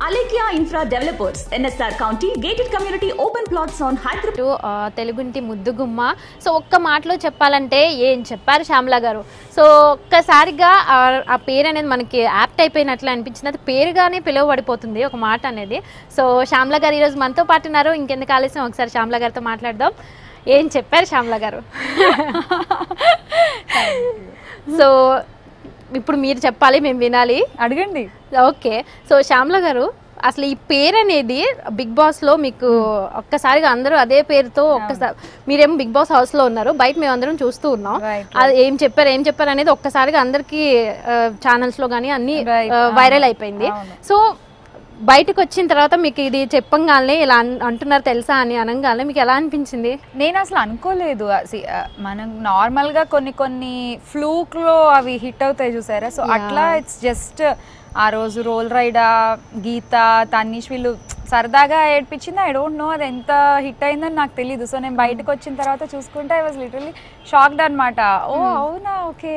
Alekia Infra Developers, NSR County, gated community open plots on Hyderabad. తెలుగుంటి ముద్దుగుమ్మ. So ఒక్క మాటలో చెప్పాలంటే ఏం చెప్పారు శ్యామల గారు. సో ఒక్కసారిగా ఆ పేరు అనేది మనకి యాప్ట్ అయిపోయినట్లు అనిపించింది. అది పేరుగానే పిలువబడిపోతుంది ఒక మాట అనేది. సో శ్యామల గారు ఈరోజు మనతో పాటు ఉన్నారు. ఇంకెందుకు ఆలస్యం, ఒకసారి శ్యామల గారితో మాట్లాడదాం. ఏం చెప్పారు శ్యామల గారు? సో ఇప్పుడు మీరు చెప్పాలి, మేము వినాలి. అడగండి. ఓకే. సో శ్యామల గారు, అసలు ఈ పేరు అనేది బిగ్ బాస్లో మీకు ఒక్కసారిగా అందరూ అదే పేరుతో ఒక్కసారి, మీరేమో బిగ్ బాస్ హౌస్లో ఉన్నారు, బయట మేము అందరం చూస్తూ ఉన్నాం. అది ఏం చెప్పారు అనేది ఒక్కసారిగా అందరికీ ఛానల్స్లో కానీ అన్నీ వైరల్ అయిపోయింది. సో బయటకు వచ్చిన తర్వాత మీకు ఇది చెప్పంగానే ఇలా అంటున్నారు తెలుసా అని అనగానే మీకు ఎలా అనిపించింది? నేను అసలు అనుకోలేదు. మనం నార్మల్గా కొన్ని ఫ్లూక్లో అవి హిట్ అవుతాయి చూసారా, సో అట్లా ఇట్స్ జస్ట్ ఆ రోజు రోల్ రైడా, గీత, తనీష్ వీళ్ళు సరదాగా ఏడ్పించింది. ఐ డోంట్ నో అది ఎంత హిట్ అయిందని నాకు తెలీదు. సో నేను బయటకు వచ్చిన తర్వాత చూసుకుంటే ఐ వాజ్ లిటరలీ షాక్డ్ అనమాట. ఓ అవునా, ఓకే.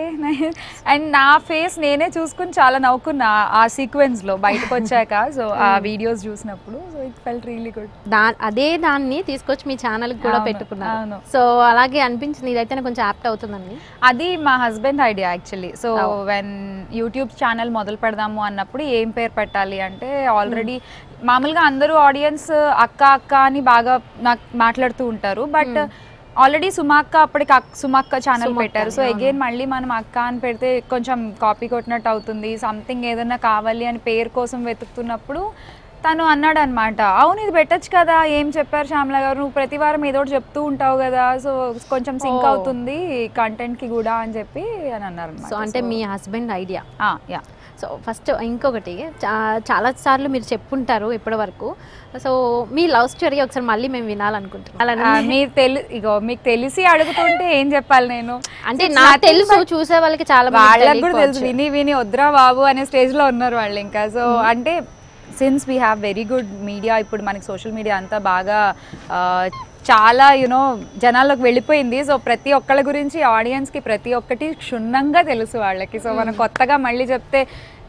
అండ్ నా ఫేస్ నేనే చూసుకుని చాలా నవ్వుకున్నా ఆ సీక్వెన్స్లో బయటకు వచ్చాక. సో ఆ వీడియోస్ చూసినప్పుడు so it felt really good. అదే దాన్ని తీసుకొచ్చి మీ ఛానల్కి కూడా పెట్టుకున్నాను. సో అలాగే అనిపించింది ఇదైతే కొంచెం యాప్ట్ అవుతుందండి. అది మా husband idea actually. So when YouTube channel మొదలు పెడదాము అన్నప్పుడు ఏం పేరు పెట్టాలి అంటే, ఆల్రెడీ మామూలుగా అందరూ ఆడియన్స్ అక్క అక్క అని బాగా నాకు మాట్లాడుతూ ఉంటారు. బట్ ఆల్రెడీ సుమక్క అప్పటికి సుమక్క ఛానల్ పెట్టారు. సో అగైన్ మళ్ళీ మనం అక్క అని పెడితే కొంచెం కాపీ కొట్టినట్టు అవుతుంది. సంథింగ్ ఏదైనా కావాలి అని పేరు కోసం వెతుకుతున్నప్పుడు తను అన్నాడు అనమాట, అవును ఇది పెట్టచ్చు కదా, ఏం చెప్పారు శ్యామల గారు, నువ్వు ప్రతి వారం ఏదో ఒకటి చెప్తూ ఉంటావు కదా, సో కొంచెం సింక్ అవుతుంది కంటెంట్కి కూడా అని చెప్పి అని అన్నారు. సో అంటే మీ husband idea? Yeah. So first ఇంకొకటి, చాలా సార్లు మీరు చెప్పుంటారు ఇప్పటి వరకు. సో మీ లవ్ స్టోరీ ఒకసారి మళ్ళీ మేము వినాలనుకుంటున్నాం. అలా మీకు తెలిసి అడుగుతుంటే ఏం చెప్పాలి నేను? అంటే నాకు తెలుసు, చూసే వాళ్ళకి చాలా వాళ్ళకి కూడా తెలుసు, విని వద్దురా బాబు అనే స్టేజ్లో ఉన్నారు వాళ్ళు ఇంకా. సో అంటే since we have very good media, ఇప్పుడు మనకి సోషల్ మీడియా అంతా బాగా చాలా జనాల్లోకి వెళ్ళిపోయింది. సో ప్రతి ఒక్కళ్ళ గురించి ఆడియన్స్కి ప్రతి ఒక్కటి క్షుణ్ణంగా తెలుసు వాళ్ళకి. సో మనం కొత్తగా మళ్ళీ చెప్తే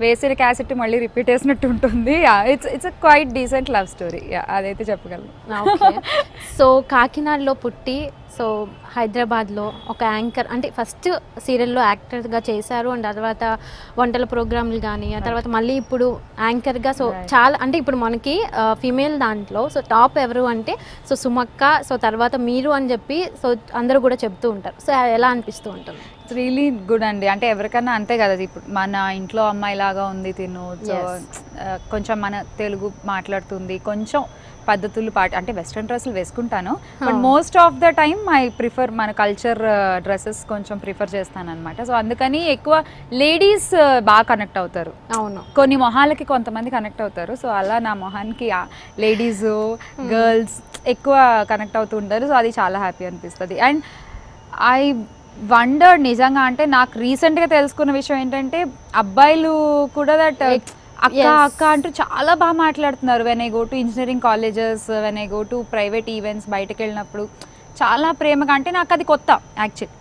వేసిన క్యాసెట్ మళ్ళీ రిపీట్ చేసినట్టు ఉంటుంది. It's quite decent love story, అదైతే చెప్పగలను. సో కాకినాడలో పుట్టి సో హైదరాబాద్లో ఒక యాంకర్, అంటే ఫస్ట్ సీరియల్లో యాక్టర్గా చేశారు, అండ్ తర్వాత వంటల ప్రోగ్రాంలు కానీ, ఆ తర్వాత మళ్ళీ ఇప్పుడు యాంకర్గా. సో చాలా, అంటే ఇప్పుడు మనకి ఫీమేల్ దాంట్లో సో టాప్ ఎవరు అంటే సో సుమక్క, సో తర్వాత మీరు అని చెప్పి సో అందరూ కూడా చెప్తూ ఉంటారు. సో ఎలా అనిపిస్తూ ఉంటుంది? ఇట్స్ రియలీ గుడ్ అండి. అంటే ఎవరికన్నా అంతే కదా, ఇప్పుడు మన ఇంట్లో అమ్మాయిలాగా ఉంది తిను, సో కొంచెం మన తెలుగు మాట్లాడుతుంది, కొంచెం పద్ధతులు అంటే వెస్ట్రన్ డ్రెస్సులు వేసుకుంటాను, but most of the time I prefer మన కల్చర్ డ్రెస్సెస్ కొంచెం ప్రిఫర్ చేస్తాను అనమాట. సో అందుకని ఎక్కువ లేడీస్ బాగా కనెక్ట్ అవుతారు. అవును, కొన్ని మొహాలకి కొంతమంది కనెక్ట్ అవుతారు. సో అలా నా మొహానికి లేడీస్, గర్ల్స్ ఎక్కువ కనెక్ట్ అవుతూ ఉంటారు. సో అది చాలా హ్యాపీ అనిపిస్తుంది. అండ్ ఐ వండర్ నిజంగా, అంటే నాకు రీసెంట్గా తెలుసుకున్న విషయం ఏంటంటే అబ్బాయిలు కూడా దట్ అక్క అక్క అంటూ చాలా బాగా మాట్లాడుతున్నారు. When I go to engineering colleges, when I go to private events, బయటకు వెళ్ళినప్పుడు చాలా ప్రేమగా. అంటే నాకు అది కొత్త యాక్చువల్లీ.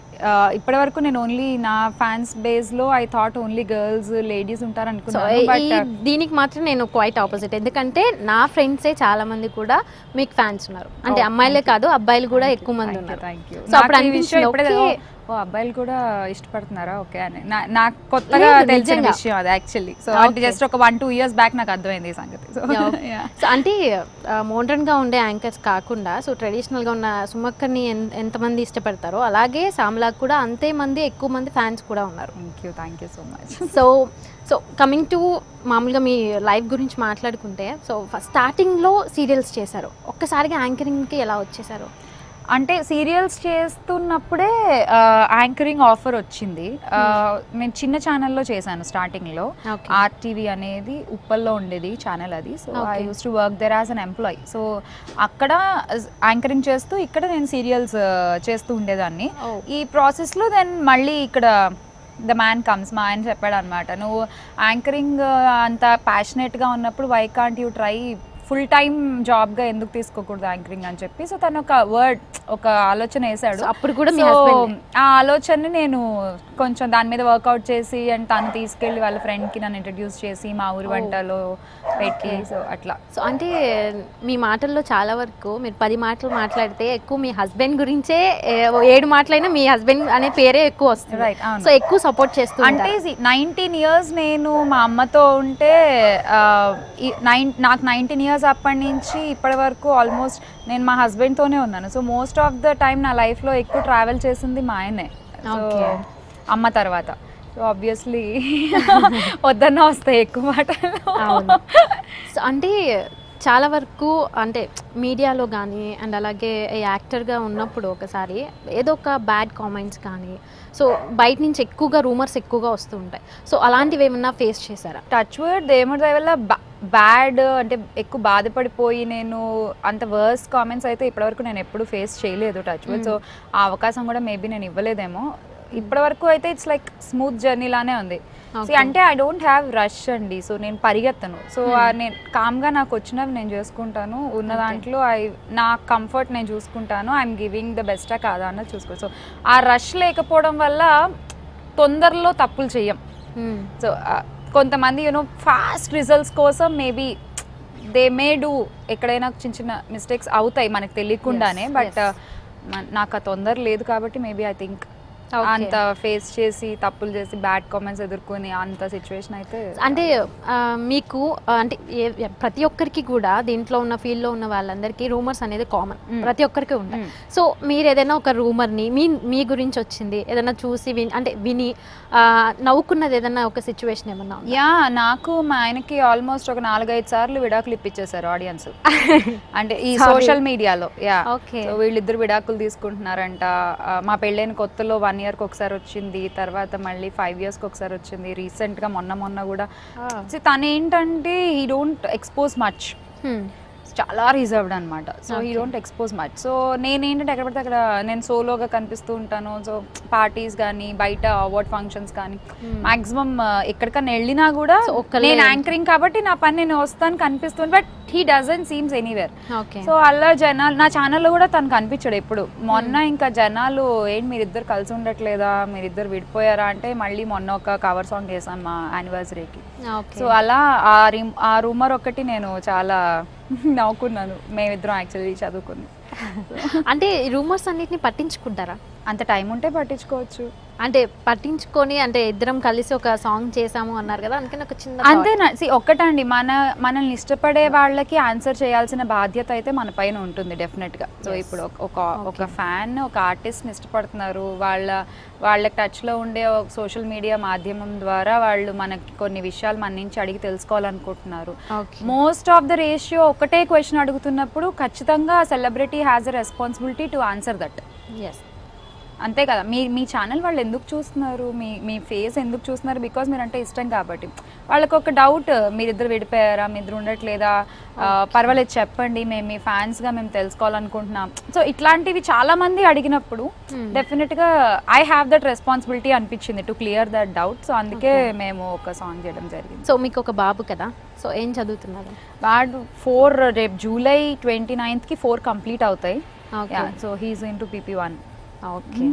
ఇప్పటి వరకు నేను ఓన్లీ నా ఫ్యాన్స్ బేస్లో I thought only girls, ladies ఉంటారు అనుకున్నాను. బట్ దీనికి మాత్రం నేను క్వైట్ ఆపోజిట్. ఎందుకంటే నా ఫ్రెండ్సే చాలా మంది కూడా మీకు ఫ్యాన్స్ ఉన్నారు. అంటే అమ్మాయిలే కాదు, అబ్బాయిలు కూడా ఎక్కువ మంది ఉన్నారు. Thank you. సో అప్పుడు అనిపించింది, ఓ అబ్బాయిలు కూడా ఇష్టపడుతున్నారా, ఓకే అని నాకు కొత్తగా తెలిసిన విషయం అది యాక్చువల్లీ. సో అంటే జస్ట్ ఒక 1-2 years బ్యాక్ నాకు అర్థమైంది ఈ సంగతి. సో అంటే మోడర్న్గా ఉండే యాంకర్స్ కాకుండా సో ట్రెడిషనల్గా ఉన్న సుమక్కని ఎంతమంది ఇష్టపడతారో అలాగే శ్యామలకు కూడా అంతే మంది, ఎక్కువ మంది ఫ్యాన్స్ కూడా ఉన్నారు. Thank you so much. So coming to మామూలుగా మీ లైఫ్ గురించి మాట్లాడుకుంటే, సో స్టార్టింగ్లో సీరియల్స్ చేశారు, ఒక్కసారిగా యాంకరింగ్కి ఎలా వచ్చేసారు? అంటే సీరియల్స్ చేస్తున్నప్పుడే యాంకరింగ్ ఆఫర్ వచ్చింది. నేను చిన్న ఛానల్లో చేశాను స్టార్టింగ్లో, RTV అనేది ఉప్పల్లో ఉండేది ఛానల్ అది. So I use to work there as an employee. So అక్కడ యాంకరింగ్ చేస్తూ ఇక్కడ నేను సీరియల్స్ చేస్తూ ఉండేదాన్ని. ఈ ప్రాసెస్లో దెన్ మళ్ళీ ఇక్కడ ద మ్యాన్ కమ్స్, మా ఆయన చెప్పాడు అనమాట, నువ్వు యాంకరింగ్ అంత ప్యాషనేట్గా ఉన్నప్పుడు why can't you try full time జాబ్గా ఎందుకు తీసుకోకూడదు యాంకరింగ్ అని చెప్పి. సో తను ఒక ఆలోచన వేసాడు. అప్పుడు కూడా ఆ ఆలోచనని నేను కొంచెం దాని మీద వర్కౌట్ చేసి అండ్ తను తీసుకెళ్ళి వాళ్ళ ఫ్రెండ్కి నన్ను ఇంట్రడ్యూస్ చేసి మా ఊరి వంటలో పెట్టి సో అట్లా. సో అంటే మీ మాటల్లో చాలా వరకు మీరు 10 మాటలు మాట్లాడితే ఎక్కువ మీ హస్బెండ్ గురించే 7 మాటలైనా మీ హస్బెండ్ అనే పేరే ఎక్కువ వస్తుంది. రైట్. సో ఎక్కువ సపోర్ట్ చేస్తూ అంటే 19 years నేను మా అమ్మతో ఉంటే నాకు 19 years అప్పటి నుంచి ఇప్పటి వరకు ఆల్మోస్ట్ నేను మా హస్బెండ్తోనే ఉన్నాను. So most of the time నా లైఫ్లో ఎక్కువ ట్రావెల్ చేసింది మా ఆయనే అమ్మ తర్వాత. సో ఆబ్వియస్లీ వద్దన్నా వస్తాయి ఎక్కువ మాటలు. సో అంటే చాలా వరకు అంటే మీడియాలో కానీ అండ్ అలాగే యాక్టర్గా ఉన్నప్పుడు ఒకసారి ఏదో ఒక బ్యాడ్ కామెంట్స్ కానీ సో బయట నుంచి ఎక్కువగా రూమర్స్ ఎక్కువగా వస్తూ ఉంటాయి. సో అలాంటివి ఏమన్నా ఫేస్ చేశారా? టచ్ వర్డ్ దేవుడి దయ వల్ల బ్యాడ్ అంటే ఎక్కువ బాధపడిపోయి నేను అంత వర్స్ కామెంట్స్ అయితే ఇప్పటివరకు నేను ఎప్పుడు ఫేస్ చేయలేదు టచ్ వర్డ్. సో ఆ అవకాశం కూడా మేబీ నేను ఇవ్వలేదేమో. ఇప్పటివరకు అయితే ఇట్స్ లైక్ స్మూత్ జర్నీ లానే ఉంది. అంటే ఐ డోంట్ హ్యావ్ రష్ అండి. సో నేను పరిగెత్తను. సో నేను కామ్గా నాకు వచ్చినవి నేను చేసుకుంటాను. ఉన్న దాంట్లో నా కంఫర్ట్ నేను చూసుకుంటాను. ఐఎమ్ గివింగ్ ద బెస్టా కాదా అన్నది చూసుకో. సో ఆ రష్ లేకపోవడం వల్ల తొందరలో తప్పులు చెయ్యం. సో కొంతమంది ఫాస్ట్ రిజల్ట్స్ కోసం మేబీ దే మే డూ ఎక్కడైనా చిన్న చిన్న మిస్టేక్స్ అవుతాయి మనకు తెలియకుండానే. బట్ నాకు ఆ తొందర లేదు కాబట్టి మేబీ ఐ థింక్ అంత ఫేస్ చేసి తప్పులు చేసి బ్యాడ్ కామెంట్స్ ఎదుర్కొని అంత సిచ్యువేషన్ అయితే అంటే మీకు అంటే ప్రతి ఒక్కరికి కూడా దీంట్లో ఉన్న ఫీల్డ్లో ఉన్న వాళ్ళందరికీ రూమర్స్ అనేది కామన్, ప్రతి ఒక్కరికి ఉంటాయి. సో మీరు ఏదైనా ఒక రూమర్ని మీ గురించి వచ్చింది ఏదైనా చూసి విని నవ్వుకున్నది ఏదైనా ఒక సిచ్యువేషన్ ఏమన్నా? యా, నాకు మా ఆయనకి ఆల్మోస్ట్ ఒక 4-5 సార్లు విడాకులు ఇప్పించేశారు ఆడియన్స్. అంటే ఈ సోషల్ మీడియాలో. యా, వీళ్ళిద్దరు విడాకులు తీసుకుంటున్నారంట. మా పెళ్ళైన కొత్తలో 1 yearకి ఒకసారి వచ్చింది, తర్వాత మళ్ళీ 5 yearsకి ఒకసారి వచ్చింది. రీసెంట్గా మొన్న కూడా తను ఏంటంటే హీ డోంట్ ఎక్స్పోజ్ మచ్, చాలా రిజర్వ్డ్ అనమాట. So he don't expose much. So నేనేంటంటే ఎక్కడ పడితే అక్కడ నేను సోలోగా కనిపిస్తూ ఉంటాను. సో పార్టీస్ కానీ బయట అవార్డ్ ఫంక్షన్స్ కానీ మాక్సిమం ఎక్కడికన్నా వెళ్ళినా కూడా నేను యాంకరింగ్ కాబట్టి నా పని నేను వస్తాను కనిపిస్తాను. But he doesn't seems anywhere. So అలా జనాలు నా ఛానల్లో కూడా తను కనిపించాడు ఎప్పుడు. మొన్న ఇంకా జనాలు ఏంటి మీరిద్దరు కలిసి ఉండట్లేదా, మీరిద్దరు విడిపోయారా అంటే మళ్ళీ మొన్న ఒక కవర్ సాంగ్ చేశాను మా యానివర్సరీకి. సో అలా ఆ రూమర్ ఒకటి నేను చాలా నవ్వుకున్నాను. మేమిద్దరం యాక్చువల్లీ చదువుకుంది. అంటే రూమర్స్ అన్నిటిని పట్టించుకుంటారా? అంత టైం ఉంటే పట్టించుకోవచ్చు. అంటే పట్టించుకొని అంటే ఇద్దరం కలిసి ఒక సాంగ్ చేసాము అన్నారు కదా, అందుకని ఒక చిన్న అంతేనా? ఒక్కటండి, మనల్ని ఇష్టపడే వాళ్ళకి ఆన్సర్ చేయాల్సిన బాధ్యత అయితే మన పైన ఉంటుంది డెఫినెట్గా. సో ఇప్పుడు ఒక ఫ్యాన్ ఒక ఆర్టిస్ట్ని ఇష్టపడుతున్నారు, వాళ్ళకి టచ్లో ఉండే సోషల్ మీడియా మాధ్యమం ద్వారా వాళ్ళు మనకి కొన్ని విషయాలు మన నుంచి అడిగి తెలుసుకోవాలనుకుంటున్నారు. మోస్ట్ ఆఫ్ ద రేషియో ఒకటే క్వశ్చన్ అడుగుతున్నప్పుడు ఖచ్చితంగా celebrity has a responsibility to answer that. అంతే కదా. మీ ఛానల్ వాళ్ళు ఎందుకు చూస్తున్నారు, మీ ఫేస్ ఎందుకు చూస్తున్నారు? బికాజ్ మీరంటే ఇష్టం కాబట్టి. వాళ్ళకి ఒక డౌట్, మీరిద్దరు విడిపోయారా, మీరిద్దరు ఉండట్లేదా, పర్వాలేదు చెప్పండి, మేము మీ ఫ్యాన్స్గా మేము తెలుసుకోవాలనుకుంటున్నాం. సో ఇట్లాంటివి చాలా మంది అడిగినప్పుడు డెఫినెట్గా ఐ హ్యావ్ దట్ రెస్పాన్సిబిలిటీ అనిపించింది to clear that doubt. So అందుకే మేము ఒక సాంగ్ చేయడం జరిగింది. సో మీకు ఒక బాబు కదా, సో ఏం చదువుతున్నారు? వాడు 4 రేపు జూలై 29th 4 కంప్లీట్ అవుతాయి. So he's into PP1. Okay.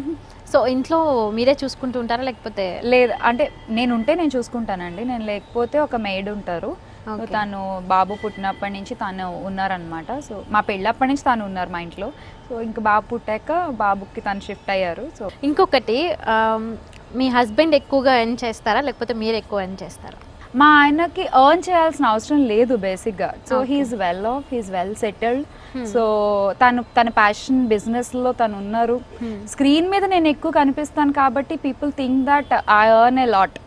So ఇంట్లో మీరే చూసుకుంటూ ఉంటారా లేకపోతే? లేదు, అంటే నేను చూసుకుంటానండి. నేను లేకపోతే ఒక మెయిడ్ ఉంటారు. తను బాబు పుట్టినప్పటి నుంచి తను ఉన్నారనమాట. సో మా పెళ్ళప్పటి నుంచి తను ఉన్నారు మా ఇంట్లో. సో ఇంకా బాబు పుట్టాక బాబుకి తను షిఫ్ట్ అయ్యారు. సో ఇంకొకటి, మీ హస్బెండ్ ఎక్కువగా ఎర్న్ చేస్తారా లేకపోతే మీరు ఎక్కువ ఎర్న్ చేస్తారా? మా ఆయనకి ఎర్న్ చేయాల్సిన అవసరం లేదు బేసిక్గా. So he's well off, he's well settled. So తన ప్యాషన్ బిజినెస్లో తను ఉన్నారు. స్క్రీన్ మీద నేను ఎక్కువ కనిపిస్తాను కాబట్టి people think that I earn a lot.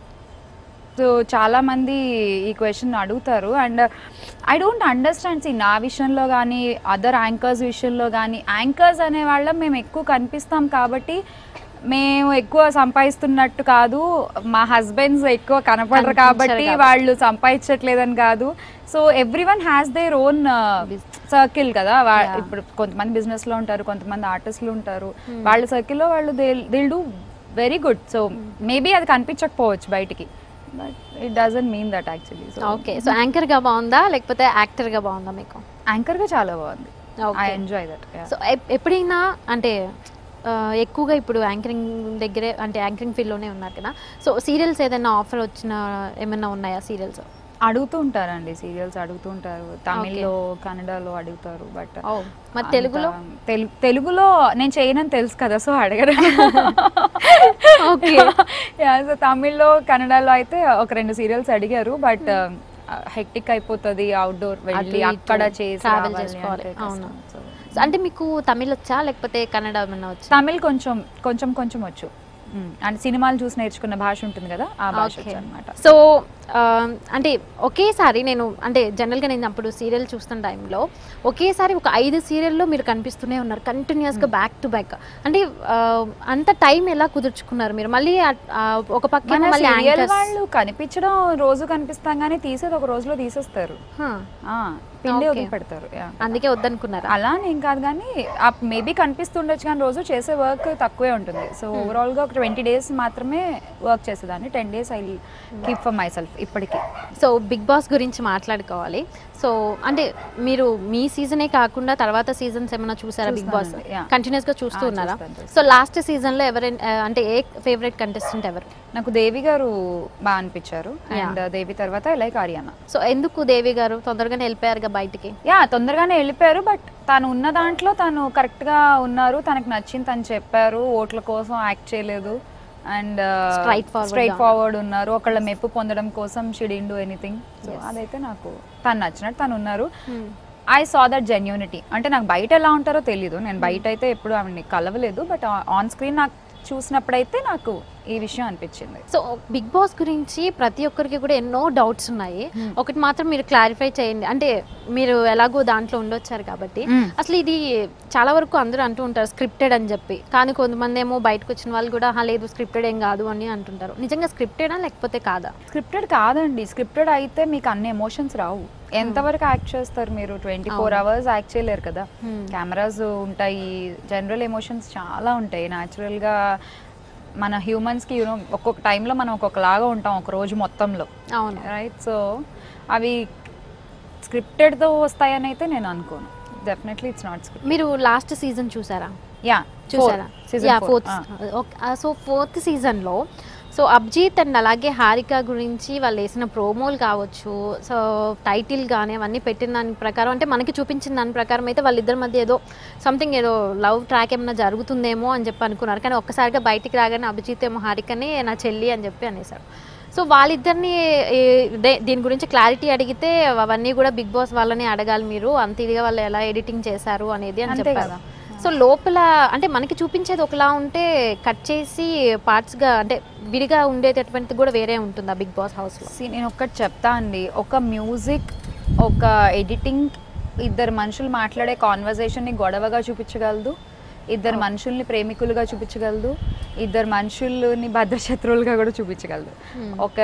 So చాలామంది ఈ క్వశ్చన్ అడుగుతారు అండ్ ఐ డోంట్ అండర్స్టాండ్. నా విషయంలో కానీ అదర్ యాంకర్స్ విషయంలో కానీ, యాంకర్స్ అనే వాళ్ళం మేము ఎక్కువ కనిపిస్తాం కాబట్టి మేము ఎక్కువ సంపాదిస్తున్నట్టు కాదు, మా హస్బెండ్స్ ఎక్కువ కనపడరు కాబట్టి వాళ్ళు సంపాదించట్లేదని కాదు. So everyone has their own circle కదా. ఇప్పుడు కొంతమంది బిజినెస్లో ఉంటారు, కొంతమంది ఆర్టిస్టులు ఉంటారు. వాళ్ళ సర్కిల్లో వాళ్ళు they'll do very good. So maybe అది కనిపించకపోవచ్చు బయటికి, but it doesn't mean that actually. Okay, so యాంకర్గా బాగుందా లేకపోతే యాక్టర్గా బాగుందా మీకు? యాంకర్గా చాలా బాగుంది. I enjoy that. సో ఎప్పుడైనా అంటే ఎక్కువగా ఇప్పుడు యాంకరింగ్ దగ్గరే అంటే యాంకరింగ్ ఫీల్డ్లోనే ఉన్నారు కదా, సో సీరియల్స్ ఏదైనా ఆఫర్ వచ్చిన ఏమైనా ఉన్నాయా? సీరియల్స్ అడుగుతూ ఉంటారండి, సీరియల్స్ అడుగుతూ ఉంటారు, తమిళ్లో కన్నడలో అడుగుతారు. బట్ మరి తెలుగులో? తెలుగులో నేను చేయనని తెలుసు కదా, సో అడగరు. ఓకే. సో తమిళ్లో కన్నడలో అయితే ఒక 2 సీరియల్స్ అడిగారు. బట్ హెక్టిక్ అయిపోతుంది, అవుట్డోర్ వెళ్ళి అక్కడ చేసి ట్రావెల్ చేసుకోవాలి. అవును. అంటే మీకు తమిళ్ వచ్చా లేకపోతే కన్నడ ఏమన్నా వచ్చా? తమిళ్ కొంచెం వచ్చు. అంటే సినిమాలు చూసి నేర్చుకున్న భాష ఉంటుంది కదా, ఆ భాష అన్నమాట. సో అంటే ఒకేసారి నేను అంటే జనరల్గా నేను అప్పుడు సీరియల్ చూస్తున్న టైంలో ఒకేసారి ఒక 5 సీరియల్లో మీరు కనిపిస్తూనే ఉన్నారు కంటిన్యూస్గా బ్యాక్ టు బ్యాక్. అంటే అంత టైం ఎలా కుదుర్చుకున్నారు మీరు? మళ్ళీ ఒక పక్కన వాళ్ళు కనిపించడం రోజు కనిపిస్తాం కానీ తీసేది ఒక రోజులో తీసేస్తారు, పిండి వదిలి పెడతారు. అందుకే వద్దనుకున్నారు? అలా నేను కాదు కానీ మేబీ కనిపిస్తుండొచ్చు కానీ రోజు చేసే వర్క్ తక్కువే ఉంటుంది. సో ఓవరాల్గా ఒక 20 days మాత్రమే వర్క్ చేసేదాన్ని. 10 days I keep for my self ఇప్పటికీ. సో బిగ్ బాస్ గురించి మాట్లాడుకోవాలి. సో అంటే మీరు మీ సీజనే కాకుండా తర్వాత సీజన్స్ ఏమైనా చూసారా బిగ్ బాస్? కంటిన్యూస్ గా చూస్తూ ఉన్నారా? సో లాస్ట్ సీజన్ లో ఎవరైనా అంటే ఏ ఫేవరెట్ కంటెస్టెంట్ ఎవరు? నాకు దేవి గారు బాగా అనిపించారు. అండ్ దేవి తర్వాత లైక్ ఆర్యానా. సో ఎందుకు దేవి గారు? తొందరగానే వెళ్ళిపోయారు బయటికి. తొందరగానే వెళ్ళిపోయారు. బట్ తను ఉన్న దాంట్లో తను కరెక్ట్ గా ఉన్నారు, తనకు నచ్చింది తను చెప్పారు, ఓట్ల కోసం యాక్ట్ చేయలేదు అండ్ స్ట్రైట్ ఫార్వర్డ్ ఉన్నారు. ఒకళ్ళ మెప్పు పొందడం కోసం she didn't do anything. So అదైతే నాకు తను నచ్చినట్టు తను ఉన్నారు. I saw that genuinity. అంటే నాకు బయట ఎలా ఉంటారో తెలీదు, నేను బయట అయితే ఎప్పుడు ఆవిడని కలవలేదు, బట్ ఆన్ స్క్రీన్ నాకు చూసినప్పుడైతే నాకు ఈ విషయం అనిపించింది. సో బిగ్ బాస్ గురించి ప్రతి ఒక్కరికి కూడా ఎన్నో డౌట్స్ ఉన్నాయి. ఒకటి మాత్రం మీరు క్లారిఫై చేయండి. అంటే మీరు ఎలాగో దాంట్లో ఉండొచ్చారు కాబట్టి అసలు ఇది చాలా వరకు అందరూ అంటూ ఉంటారు స్క్రిప్టెడ్ అని చెప్పి, కానీ కొంతమంది ఏమో బయటకు వచ్చిన వాళ్ళు కూడా లేదు స్క్రిప్టెడ్ ఏం కాదు అని అంటుంటారు. నిజంగా స్క్రిప్టెడా లేకపోతే కాదా? స్క్రిప్టెడ్ కాదండి. స్క్రిప్టెడ్ అయితే మీకు అన్ని ఎమోషన్స్ రావు. ఎంతవరకు యాక్ట్ చేస్తారు మీరు? 24 hours యాక్ట్ చేయలేరు కదా, కెమెరాస్ ఉంటాయి, జనరల్ ఎమోషన్స్ చాలా ఉంటాయి. న్యాచురల్గా మన హ్యూమన్స్కి ఒక్కొక్క టైంలో మనం ఒక్కొక్కలాగా ఉంటాం ఒక రోజు మొత్తంలో. అవును, రైట్. సో అవి స్క్రిప్టెడ్తో వస్తాయని అయితే నేను అనుకోను. Definitely it's not scripted. మీరు లాస్ట్ సీజన్ చూసారా? చూసారా? సో 4th సీజన్లో సో అభిజిత్ అండ్ అలాగే హారిక గురించి వాళ్ళు వేసిన ప్రోమోలు కావచ్చు, సో టైటిల్ కానీ అవన్నీ పెట్టిన దాని ప్రకారం అంటే మనకి చూపించిన దాని ప్రకారం అయితే వాళ్ళిద్దరి మధ్య ఏదో సంథింగ్ ఏదో లవ్ ట్రాక్ ఏమైనా జరుగుతుందేమో అని చెప్పి అనుకున్నారు. కానీ ఒక్కసారిగా బయటికి రాగానే అభిజిత్ ఏమో హారికని నా చెల్లి అని చెప్పి అనేసారు. సో వాళ్ళిద్దరిని దీని గురించి క్లారిటీ అడిగితే అవన్నీ కూడా బిగ్ బాస్ వాళ్ళని అడగాలి మీరు, అంత ఇదిగా వాళ్ళు ఎలా ఎడిటింగ్ చేశారు అనేది అని చెప్పారు. సో లోపల అంటే మనకి చూపించేది ఒకలా ఉంటే కట్ చేసి పార్ట్స్గా అంటే విడిగా ఉండేటటువంటిది కూడా వేరే ఉంటుందా బిగ్ బాస్ హౌస్లో? నేను ఒక్కటి చెప్తా అండి, ఒక మ్యూజిక్ ఒక ఎడిటింగ్ ఇద్దరు మనుషులు మాట్లాడే కాన్వర్జేషన్ని గొడవగా చూపించగలదు, ఇద్దరు మనుషుల్ని ప్రేమికులుగా చూపించగలదు, ఇద్దరు మనుషుల్ని భద్రశత్రువులుగా కూడా చూపించగలదు. ఒక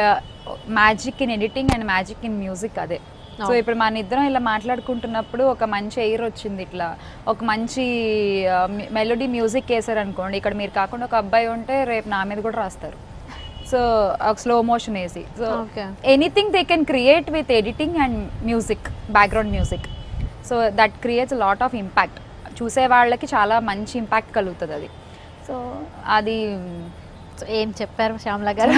magic in editing and magic in music అదే. సో ఇప్పుడు మన ఇద్దరం ఇలా మాట్లాడుకుంటున్నప్పుడు ఒక మంచి ఎయిర్ వచ్చింది, ఇట్లా ఒక మంచి మెలోడీ మ్యూజిక్ వేసారు అనుకోండి, ఇక్కడ మీరు కాకుండా ఒక అబ్బాయి ఉంటే రేపు నా మీద కూడా రాస్తారు. సో ఒక స్లో మోషన్ వేసి, so anything they can create with editing and music, background music. So that creates lot of impact. చూసే వాళ్ళకి చాలా మంచి ఇంపాక్ట్ కలుగుతుంది అది. సో అది ఏం చెప్పారు శ్యామల గారు?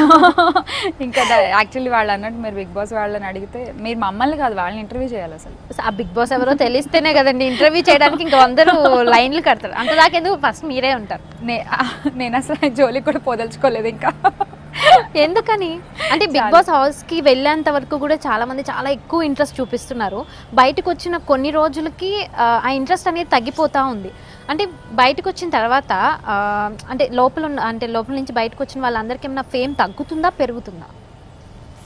ఇంకా యాక్చువల్లీ వాళ్ళు అన్నట్టు మీరు బిగ్ బాస్ వాళ్ళని అడిగితే మీరు మమ్మల్ని కాదు వాళ్ళని ఇంటర్వ్యూ చేయాలి. అసలు ఆ బిగ్ బాస్ ఎవరో తెలిస్తేనే కదండి ఇంటర్వ్యూ చేయడానికి ఇంకా అందరూ లైన్లు కడతారు. అంత దాకా ఎందుకు ఫస్ట్ మీరే ఉంటారు. నేను అసలు జోలికి కూడా పోదలుచుకోలేదు ఇంకా. ఎందుకని అంటే బిగ్ బాస్ హౌస్కి వెళ్ళేంత వరకు కూడా చాలా మంది చాలా ఎక్కువ ఇంట్రెస్ట్ చూపిస్తున్నారు. బయటకు వచ్చిన కొన్ని రోజులకి ఆ ఇంట్రెస్ట్ అనేది తగ్గిపోతూ ఉంది. అంటే బయటకు వచ్చిన తర్వాత అంటే లోపల నుంచి బయటకు వచ్చిన వాళ్ళందరికీ ఏమైనా ఫేమ్ తగ్గుతుందా పెరుగుతుందా?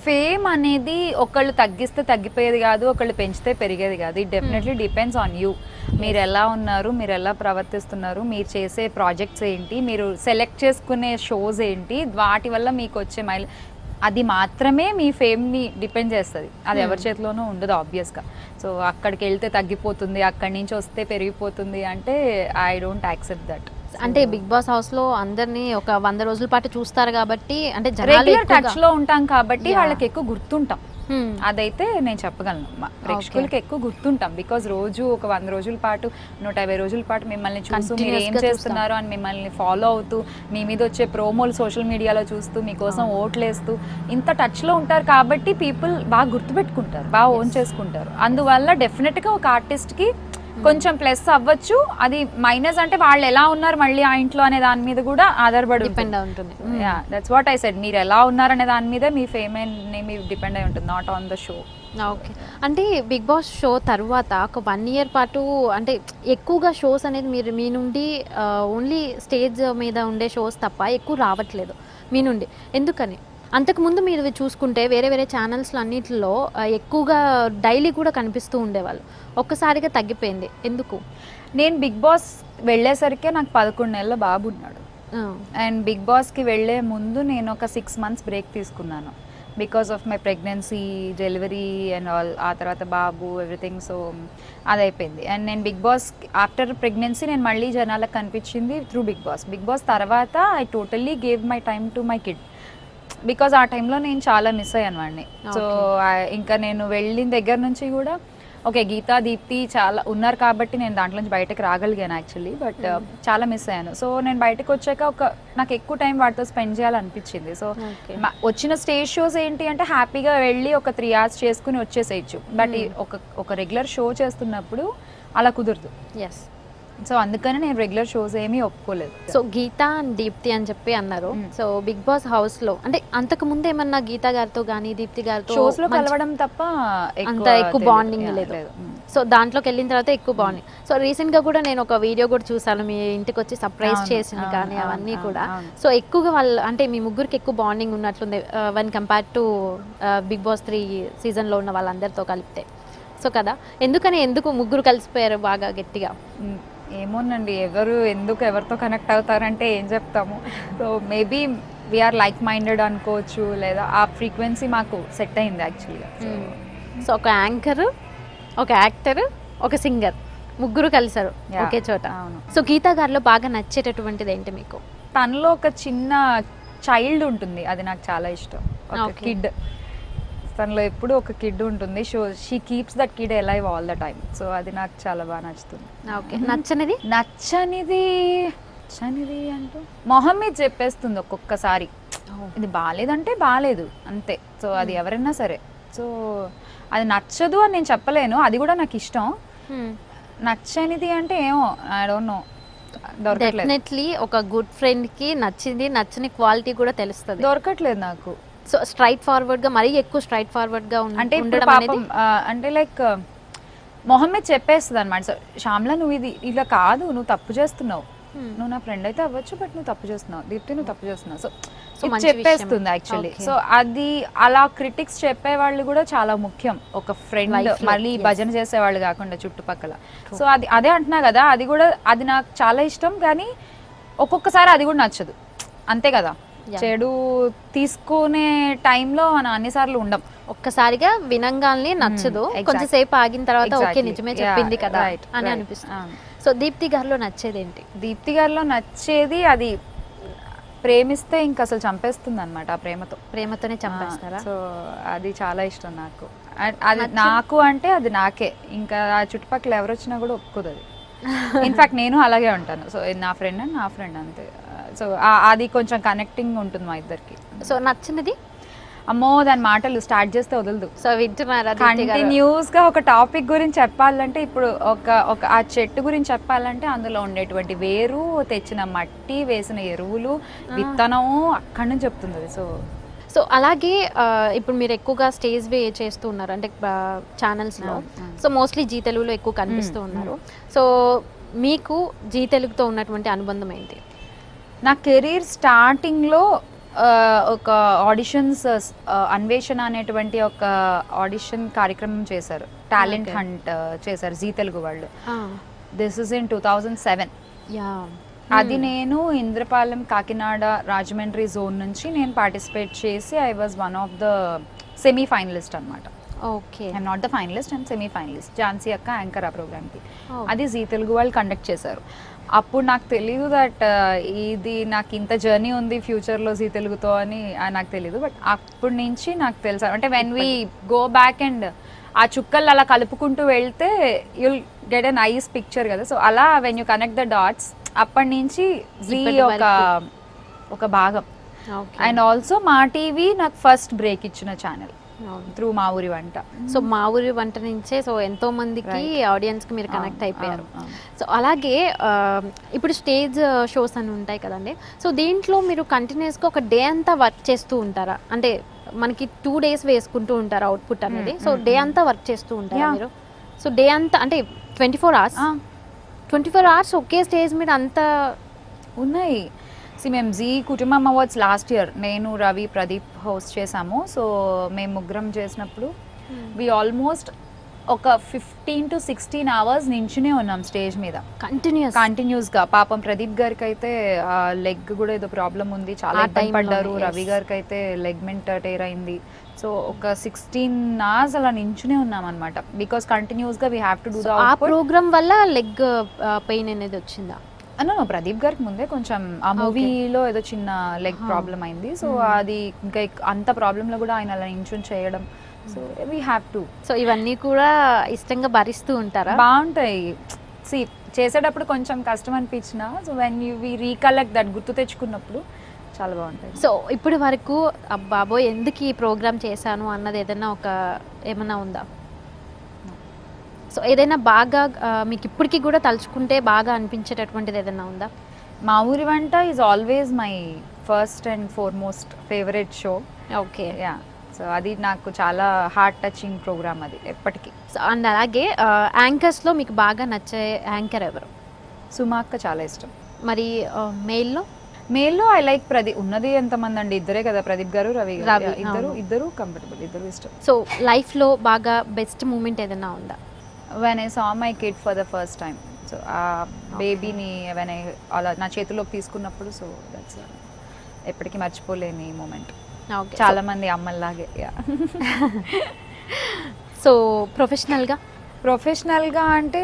ఫేమ్ అనేది ఒకళ్ళు తగ్గిస్తే తగ్గిపోయేది కాదు, ఒకళ్ళు పెంచితే పెరిగేది కాదు. It definitely depends on you. మీరు ఎలా ఉన్నారు, మీరు ఎలా ప్రవర్తిస్తున్నారు, మీరు చేసే ప్రాజెక్ట్స్ ఏంటి, మీరు సెలెక్ట్ చేసుకునే షోస్ ఏంటి, వాటి వల్ల మీకు వచ్చే అది మాత్రమే మీ ఫేమ్ని డిపెండ్ చేస్తుంది. అది ఎవరి చేతిలోనూ ఉండదు ఆబ్వియస్గా. సో అక్కడికి వెళ్తే తగ్గిపోతుంది, అక్కడి నుంచి వస్తే పెరిగిపోతుంది అంటే ఐ డోంట్ యాక్సెప్ట్ దట్. అంటే బిగ్ బాస్ హౌస్ లో అందరినీ ఒక 100 రోజుల పాటు చూస్తారు కాబట్టి, అంటే రెగ్యులర్ టచ్ లో ఉంటాం కాబట్టి వాళ్ళకి ఎక్కువ గుర్తుంటాం. అదైతే నేను చెప్పగలను, ప్రేక్షకులకి ఎక్కువ గుర్తుంటాం. బికాజ్ రోజు ఒక 100 రోజుల పాటు 150 రోజుల పాటు మిమ్మల్ని చూస్తూ మీరు ఏం చేస్తున్నారు అని మిమ్మల్ని ఫాలో అవుతూ, మీ మీద వచ్చే ప్రోమోలు సోషల్ మీడియాలో చూస్తూ, మీకోసం ఓట్లేస్తూ ఇంత టచ్ లో ఉంటారు కాబట్టి పీపుల్ బాగా గుర్తుపెట్టుకుంటారు, బాగా ఓన్ చేసుకుంటారు. అందువల్ల డెఫినెట్ గా ఒక ఆర్టిస్ట్ కి కొంచెం ప్లస్ అవ్వచ్చు. అది మైనస్ అంటే వాళ్ళు ఎలా ఉన్నారు మళ్ళీ ఆ ఇంట్లో అనే దాని మీద కూడా ఆధారపడి డిపెండ్ ఉంటుంది. దట్స్ వాట్ ఐ సెడ్, మీరు ఎలా ఉన్నారనే దాని మీద మీ ఫేమ్ మీ డిపెండ్ అయి ఉంటుంది, not on the show. Okay. అంటే బిగ్ బాస్ షో తర్వాత ఒక 1 year పాటు అంటే ఎక్కువగా షోస్ అనేది మీరు మీ నుండి ఓన్లీ స్టేజ్ మీద ఉండే షోస్ తప్ప ఎక్కువ రావట్లేదు మీ నుండి, ఎందుకని? అంతకుముందు మీరు చూసుకుంటే వేరే వేరే ఛానల్స్లో అన్నింటిలో ఎక్కువగా డైలీ కూడా కనిపిస్తూ ఉండేవాళ్ళు, ఒక్కసారిగా తగ్గిపోయింది, ఎందుకు? నేను బిగ్ బాస్ వెళ్ళేసరికి నాకు 11 నెలల బాబు ఉన్నాడు. అండ్ బిగ్ బాస్కి వెళ్ళే ముందు నేను ఒక 6 months బ్రేక్ తీసుకున్నాను because of my pregnancy, delivery and all. ఆ తర్వాత బాబు ఎవ్రీథింగ్, సో అది అయిపోయింది. అండ్ నేను బిగ్ బాస్ ఆఫ్టర్ ప్రెగ్నెన్సీ నేను మళ్ళీ జనాలకు కనిపించింది through Bigg Boss. Bigg Boss తర్వాత I totally gave my time to my kid, because ఆ టైంలో నేను చాలా మిస్ అయ్యాను వాడిని. సో ఇంకా నేను వెళ్ళిన దగ్గర నుంచి కూడా ఓకే గీతా, దీప్తి చాలా ఉన్నారు కాబట్టి నేను దాంట్లో నుంచి బయటకు రాగలిగాను యాక్చువల్లీ, బట్ చాలా మిస్ అయ్యాను. సో నేను బయటకు వచ్చాక నాకు ఎక్కువ టైం వాటితో స్పెండ్ చేయాలనిపించింది. సో వచ్చిన స్టేజ్ షోస్ ఏంటి అంటే హ్యాపీగా వెళ్ళి ఒక 3 hours చేసుకుని వచ్చేసేయచ్చు, బట్ ఒక రెగ్యులర్ షో చేస్తున్నప్పుడు అలా కుదరదు. ఎస్. సో అందుకని నేను రెగ్యులర్ షోస్ ఏమీ ఒప్పుకోలేదు. సో గీతా అండ్ దీప్తి అని చెప్పి అన్నారు. సో బిగ్ బాస్ హౌస్ లో అంటే అంతకు ముందు ఏమన్నా గీతా గారితో కానీ దీప్తి గారితో షోస్ లో కలవడం తప్ప అంత ఎక్కువ బాండింగ్ లేదు. సో దాంట్లోకి వెళ్ళిన తర్వాత ఎక్కువ బాండింగ్. సో రీసెంట్ గా కూడా నేను ఒక వీడియో కూడా చూసాను, మీ ఇంటికి వచ్చి సర్ప్రైజ్ చేసింది కానీ అవన్నీ కూడా. సో ఎక్కువగా వాళ్ళు అంటే మీ ముగ్గురికి ఎక్కువ బాండింగ్ ఉన్నట్లుంది one compare to Bigg Boss 3 season లో ఉన్న వాళ్ళందరితో కలిపితే. సో కదా, ఎందుకు ముగ్గురు కలిసిపోయారు బాగా గట్టిగా? ఏమోనండి, ఎవరితో కనెక్ట్ అవుతారంటే ఏం చెప్తాము. So maybe we are like minded అనుకోవచ్చు, లేదా ఆ ఫ్రీక్వెన్సీ మాకు సెట్ అయింది యాక్చువల్గా. సో ఒక యాంకర్, ఒక యాక్టర్, ఒక సింగర్, ముగ్గురు కలిసారు ఒకే చోట. సో గీతా గారిలో బాగా నచ్చేటటువంటిది ఏంటి మీకు? తనలో ఒక చిన్న చైల్డ్ ఉంటుంది, అది నాకు చాలా ఇష్టం. ఒక కిడ్, తనలో ఎప్పుడు ఒక కిడ్ ఉంటుంది. She keeps that kid alive all the time. So అది నాకు చాలా బాగా నచ్చుతుంది. ఓకే. నచ్చనిది అంటూ మొహం మీద చెప్పేస్తుంది ఒక్కొక్కసారి, ఇది బాగాలేదంటే బాగాలేదు అంతే. సో అది ఎవరైనా సరే, సో అది నచ్చదు అని నేను చెప్పలేను, అది కూడా నాకు ఇష్టం. నచ్చనిది అంటే ఏమో ఐ డోంట్ నో, డెఫినెట్లీ ఒక గుడ్ ఫ్రెండ్ కి నచ్చని క్వాలిటీ కూడా తెలుస్తుంది, దొరకట్లేదు నాకు. సో స్ట్రైట్ ఫార్వర్డ్ గా, మరీ ఎక్కువ స్ట్రైట్ ఫార్వర్డ్ గా అంటే అంటే లైక్ మొహం మీద చెప్పేస్తుంది అనమాట. సో శ్యామ్లా నువ్వు ఇది ఇలా కాదు, నువ్వు తప్పు చేస్తున్నావు, నువ్వు నా ఫ్రెండ్ అయితే అవ్వచ్చు బట్ నువ్వు తప్పు చేస్తున్నావు, దీప్తి నువ్వు తప్పు చేస్తున్నావు, సో చెప్పేస్తుంది యాక్చువల్లీ. సో అది అలా క్రిటిక్స్ చెప్పేవాళ్ళు కూడా చాలా ముఖ్యం ఒక ఫ్రెండ్, మళ్ళీ భజన చేసేవాళ్ళు కాకుండా చుట్టుపక్కల. సో అదే అంటున్నా కదా, అది నాకు చాలా ఇష్టం. కానీ ఒక్కొక్కసారి అది కూడా నచ్చదు, అంతే కదా. చెడు తీసుకునే టైంలో మనం అన్నిసార్లు ఉండం, ఒక్కసారిగా వినంగానే నచ్చదు, కొంచెంసేపు ఆగిన తర్వాత ఓకే నిజమే చెప్పింది కదా అని అనిపిస్తుంది. సో దీప్తి గారిలో నచ్చేది ఏంటి? దీప్తి గారిలో నచ్చేది, అది ప్రేమిస్తే ఇంకా అసలు చంపేస్తుంది అనమాట, ఆ ప్రేమతోనే చంపేస్తారా? సో అది చాలా ఇష్టం నాకు. అది నాకు అంటే అది నాకే, ఇంకా ఆ చుట్టుపక్కల ఎవరు వచ్చినా కూడా ఒప్పుకోదు అది. ఇన్ఫాక్ట్ నేను అలాగే ఉంటాను. సో నా ఫ్రెండ్ అంతే. సో అది కొంచెం కనెక్టింగ్ ఉంటుంది మా ఇద్దరికి. సో నచ్చినది? అమ్మో దాని మాటలు స్టార్ట్ చేస్తే వదలదు. సో వింటున్నారా? కంటిన్యూస్ గా ఒక టాపిక్ గురించి చెప్పాలంటే, ఇప్పుడు ఒక ఆ చెట్టు గురించి చెప్పాలంటే అందులో ఉండేటువంటి వేరు, తెచ్చిన మట్టి, వేసిన ఎరువులు, విత్తనం అక్కడి నుంచి చెప్తుంది. సో అలాగే ఇప్పుడు మీరు ఎక్కువగా స్టేజ్ వే చేస్తూ ఉన్నారు అంటే ఛానల్స్లో. సో మోస్ట్లీ జీ తెలుగులో ఎక్కువ కనిపిస్తూ ఉన్నారు. సో మీకు జీ తెలుగుతో ఉన్నటువంటి అనుబంధం ఏంటి? నా కెరీర్ స్టార్టింగ్లో ఒక ఆడిషన్స్, అన్వేషణ అనేటువంటి ఒక ఆడిషన్ కార్యక్రమం చేశారు, టాలెంట్ హంట్ చేశారు జీ తెలుగు వాళ్ళు. This is in 2007. అది నేను ఇంద్రపాలెం, కాకినాడ, రాజమండ్రి జోన్ నుంచి నేను పార్టిసిపేట్ చేసి I was one of the semi finalist అనమాట. Okay. I'm not the finalist, I'm semi finalist. Jhansi అక్క యాంకర్ ఆ ప్రోగ్రామ్కి. అది జీ తెలుగు వాళ్ళు కండక్ట్ చేశారు. అప్పుడు నాకు తెలీదు దట్ ఇది నాకు ఇంత జర్నీ ఉంది ఫ్యూచర్లో జీ తెలుగుతో అని నాకు తెలీదు. బట్ అప్పటి నుంచి నాకు తెలుసు, అంటే when we go back and ఆ చుక్కలు అలా కలుపుకుంటూ వెళ్తే you'll get a nice picture కదా. సో అలా when you connect the dots అప్పటి నుంచి జీ ఒక భాగం. అండ్ ఆల్సో మా టీవీ నాకు ఫస్ట్ బ్రేక్ ఇచ్చిన ఛానల్ త్రూ మా ఊరి వంట. సో మా ఊరి వంట నుంచే సో ఎంతో మందికి ఆడియన్స్కి మీరు కనెక్ట్ అయిపోయారు. సో అలాగే ఇప్పుడు స్టేజ్ షోస్ అని ఉంటాయి కదండి. సో దీంట్లో మీరు కంటిన్యూస్గా ఒక డే అంతా వర్క్ చేస్తూ ఉంటారా? అంటే మనకి 2 days వేసుకుంటూ ఉంటారు అవుట్పుట్ అనేది. సో డే అంతా వర్క్ చేస్తూ ఉంటారా మీరు? సో డే అంతా అంటే 24 hours ఒకే స్టేజ్ మీద అంతా ఉన్నాయి. మేము జీ కుటుంబం అవార్డ్స్ లాస్ట్ ఇయర్ నేను రవి ప్రదీప్ హోస్ట్ చేసాము. సో మేము ముగ్గురం చేసినప్పుడు వి ఆల్మోస్ట్ ఒక 15 to 16 hours నించునే ఉన్నాం స్టేజ్ మీద కంటిన్యూస్గా. పాపం ప్రదీప్ గారికి అయితే లెగ్ కూడా ఏదో ప్రాబ్లం ఉంది, చాలా ఇబ్బంది పడ్డారు. రవి గారికి అయితే లెగ్మెంట్ టేర్ అయింది. సో ఒక 16 hours అలా నించునే ఉన్నాం అనమాట. బికాస్ కంటిన్యూస్గా we have to do the. ఆ ప్రోగ్రామ్ వల్ల లెగ్ పెయిన్ అనేది వచ్చిందా? అన్న ప్రదీప్ గారికి ముందే కొంచెం ఆ మూవీలో ఏదో చిన్న లెగ్ ప్రాబ్లం అయింది. సో అది ఇంకా అంత ప్రాబ్లంలో కూడా ఆయన అలా నించుని చేయడం. So we have to. So ఇవన్నీ కూడా ఇష్టంగా భరిస్తూ ఉంటారా? బాగుంటాయి. చేసేటప్పుడు కొంచెం కష్టం అనిపించిన, so when you we recollect that, గుర్తు తెచ్చుకున్నప్పుడు చాలా బాగుంటాయి. సో ఇప్పటి వరకు అబ్బాబో ఎందుకు ఈ ప్రోగ్రామ్ చేశాను అన్నది ఏమన్నా ఉందా? సో ఏదైనా బాగా మీకు ఇప్పటికీ కూడా తలుచుకుంటే బాగా అనిపించేటటువంటిది ఏదైనా ఉందా? మా ఊరి వంట is always my first and foremost favourite show. Okay. Yeah. So అది నాకు చాలా హార్ట్ టచింగ్ ప్రోగ్రామ్ అది ఎప్పటికీ. సో అండ్ అలాగే యాంకర్స్లో మీకు బాగా నచ్చే యాంకర్ ఎవరు? సుమా అక్క చాలా ఇష్టం. మరి మెయిల్లో ఐ లైక్ ప్రదీప్. ఉన్నది ఎంతమంది అండి, ఇద్దరే కదా, ప్రదీప్ గారు రవి. ఇద్దరు కంఫర్టబుల్, ఇద్దరు ఇష్టం. సో లైఫ్లో బాగా బెస్ట్ మూమెంట్ ఏదైనా ఉందా? when I saw my kid for the first time. So బేబీని when I అలా నా చేతిలోకి తీసుకున్నప్పుడు, సో దట్స్ ఎప్పటికీ మర్చిపోలేని మూమెంట్. చాలా మంది అమ్మల్లాగే. సో ప్రొఫెషనల్గా అంటే